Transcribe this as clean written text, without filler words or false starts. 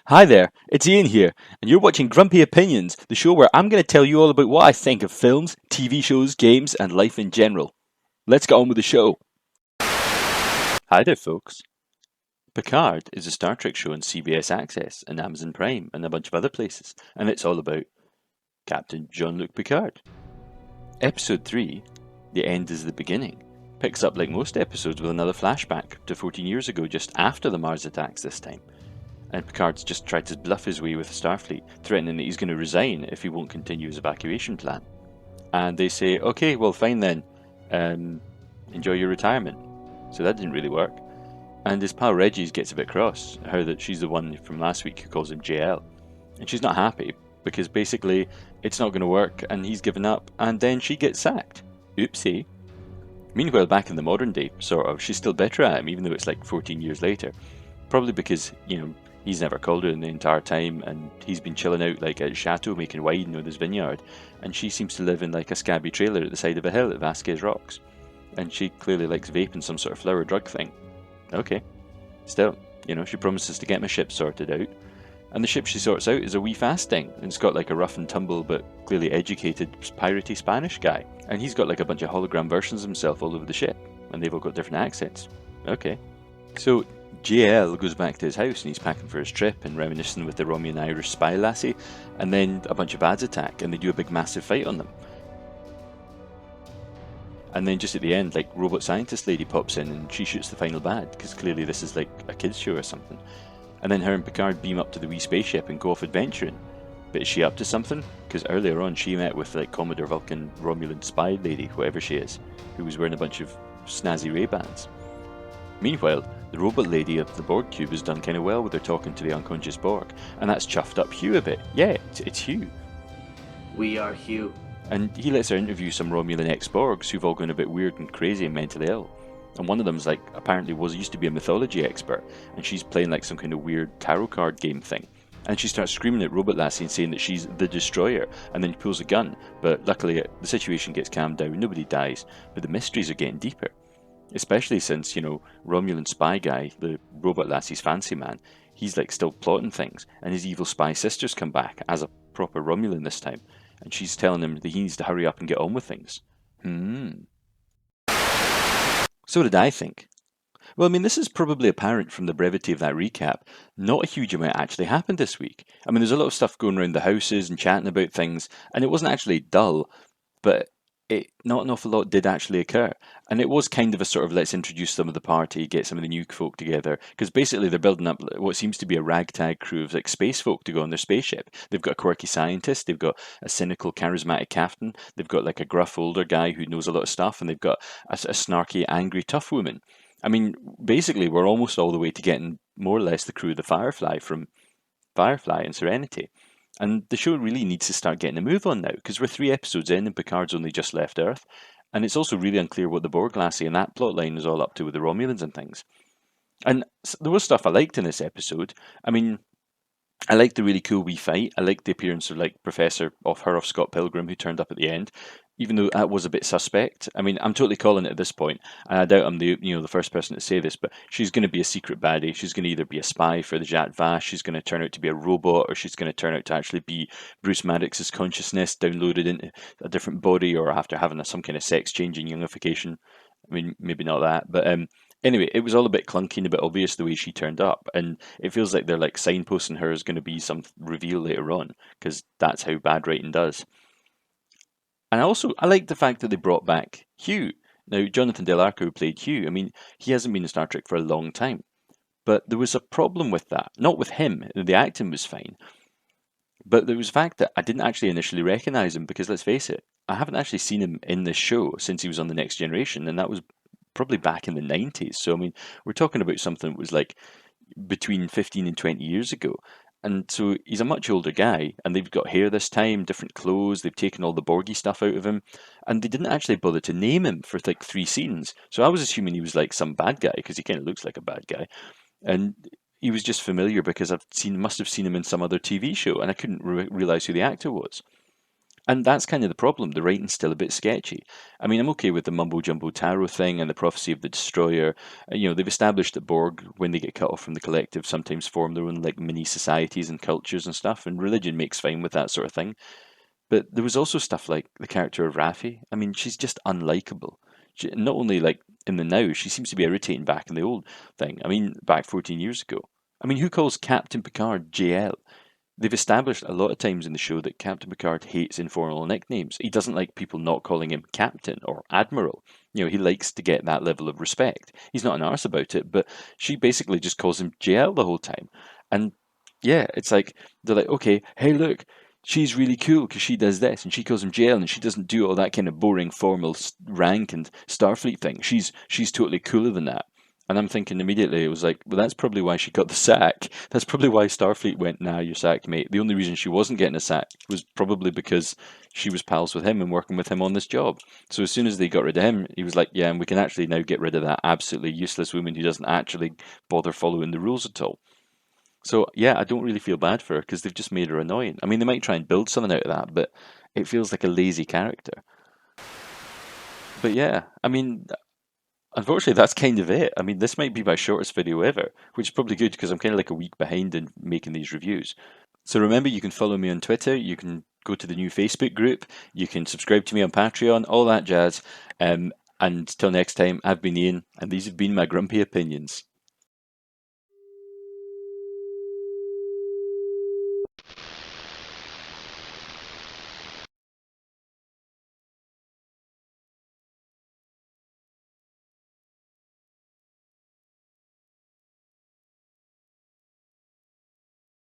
Hi there, it's Ian here, and you're watching Grumpy Opinions, the show where I'm going to tell you all about what I think of films, TV shows, games, and life in general. Let's get on with the show. Hi there, folks. Picard is a Star Trek show on CBS Access and Amazon Prime and a bunch of other places, and it's all about Captain Jean-Luc Picard. Episode 3, The End is the Beginning, picks up like most episodes with another flashback to 14 years ago, just after the Mars attacks this time. And Picard's just tried to bluff his way with Starfleet, threatening that he's going to resign if he won't continue his evacuation plan. And they say, okay, well fine then, enjoy your retirement. So that didn't really work. And his pal Reggie gets a bit cross, her that she's the one from last week who calls him JL. And she's not happy, because basically it's not going to work and he's given up, and then she gets sacked. Oopsie. Meanwhile, back in the modern day, sort of, she's still better at him, even though it's like 14 years later. Probably because, he's never called her in the entire time, and he's been chilling out like at Chateau making wine with his vineyard, and she seems to live in like a scabby trailer at the side of a hill at Vasquez Rocks. And she clearly likes vaping some sort of flower drug thing. Okay. Still, she promises to get my ship sorted out. And the ship she sorts out is a wee fast thing, and it's got like a rough and tumble but clearly educated piratey Spanish guy. And he's got like a bunch of hologram versions of himself all over the ship, and they've all got different accents. Okay. So JL goes back to his house and he's packing for his trip and reminiscing with the Romulan Irish spy lassie, and then a bunch of ads attack and they do a big massive fight on them. And then just at the end, like, robot scientist lady pops in and she shoots the final bad, because clearly this is like a kids show or something. And then her and Picard beam up to the wee spaceship and go off adventuring. But is she up to something? Because earlier on she met with like Commodore Vulcan Romulan spy lady, whatever she is, who was wearing a bunch of snazzy Ray-Bans. Meanwhile, the robot lady of the Borg cube has done kind of well with her talking to the unconscious Borg, and that's chuffed up Hugh a bit. Yeah, it's Hugh. We are Hugh. And he lets her interview some Romulan ex-Borgs who've all gone a bit weird and crazy and mentally ill. And one of them's like, apparently used to be a mythology expert, and she's playing like some kind of weird tarot card game thing. And she starts screaming at Robit Lassie and saying that she's the Destroyer, and then pulls a gun. But luckily the situation gets calmed down, nobody dies, but the mysteries are getting deeper. Especially since, Romulan spy guy, the Robot Lassie's fancy man, he's like still plotting things, and his evil spy sisters come back as a proper Romulan this time, and she's telling him that he needs to hurry up and get on with things. So what did I think? Well, this is probably apparent from the brevity of that recap. Not a huge amount actually happened this week. There's a lot of stuff going around the houses and chatting about things, and it wasn't actually dull, but not an awful lot did actually occur. And it was kind of a sort of, let's introduce some of the party, get some of the new folk together, because basically they're building up what seems to be a ragtag crew of like space folk to go on their spaceship. They've got a quirky scientist, they've got a cynical, charismatic captain, they've got like a gruff older guy who knows a lot of stuff, and they've got a snarky, angry, tough woman. Basically we're almost all the way to getting more or less the crew of the Firefly from Firefly and Serenity. And the show really needs to start getting a move on now, because we're 3 episodes in and Picard's only just left Earth. And it's also really unclear what the Borg Lassie and that plotline is all up to with the Romulans and things. And there was stuff I liked in this episode. I liked the really cool wee fight. I liked the appearance of like Professor off Scott Pilgrim, who turned up at the end, even though that was a bit suspect. I'm totally calling it at this point, and I doubt I'm the first person to say this, but she's going to be a secret baddie. She's going to either be a spy for the Zhat Vash, she's going to turn out to be a robot, or she's going to turn out to actually be Bruce Maddox's consciousness downloaded into a different body, or after having some kind of sex-changing youngification. Maybe not that, but anyway, it was all a bit clunky and a bit obvious the way she turned up, and it feels like they're like signposting her as going to be some reveal later on, because that's how bad writing does. And I like the fact that they brought back Hugh. Now, Jonathan Del Arco, who played Hugh, he hasn't been in Star Trek for a long time, but there was a problem with that. Not with him, the acting was fine, but there was the fact that I didn't actually initially recognise him, because let's face it, I haven't actually seen him in this show since he was on The Next Generation, and that was probably back in the 90s. So, we're talking about something that was like between 15 and 20 years ago. And so he's a much older guy, and they've got hair this time, different clothes, they've taken all the Borgy stuff out of him, and they didn't actually bother to name him for like 3 scenes. So I was assuming he was like some bad guy, because he kind of looks like a bad guy. And he was just familiar because must have seen him in some other TV show, and I couldn't realise who the actor was. And that's kind of the problem. The writing's still a bit sketchy. I mean, I'm okay with the mumbo jumbo tarot thing and the prophecy of the destroyer. They've established that Borg, when they get cut off from the collective, sometimes form their own like mini societies and cultures and stuff. And religion makes fine with that sort of thing. But there was also stuff like the character of Raffi. I mean, she's just unlikable. Not only like in the now, she seems to be irritating back in the old thing. I mean, back 14 years ago. I mean, who calls Captain Picard JL? They've established a lot of times in the show that Captain Picard hates informal nicknames. He doesn't like people not calling him Captain or Admiral. He likes to get that level of respect. He's not an arse about it, but she basically just calls him JL the whole time. And yeah, it's like, they're like, okay, hey, look, she's really cool because she does this, and she calls him JL, and she doesn't do all that kind of boring formal rank and Starfleet thing. She's totally cooler than that. And I'm thinking immediately, it was like, well, that's probably why she got the sack. That's probably why Starfleet went, nah, you're sacked, mate. The only reason she wasn't getting a sack was probably because she was pals with him and working with him on this job. So as soon as they got rid of him, he was like, yeah, and we can actually now get rid of that absolutely useless woman who doesn't actually bother following the rules at all. So yeah, I don't really feel bad for her because they've just made her annoying. I mean, they might try and build something out of that, but it feels like a lazy character. But yeah, I mean, unfortunately, that's kind of it. I mean, this might be my shortest video ever, which is probably good because I'm kind of like a week behind in making these reviews. So remember, you can follow me on Twitter, you can go to the new Facebook group, you can subscribe to me on Patreon, all that jazz. And till next time, I've been Ian, and these have been my grumpy opinions.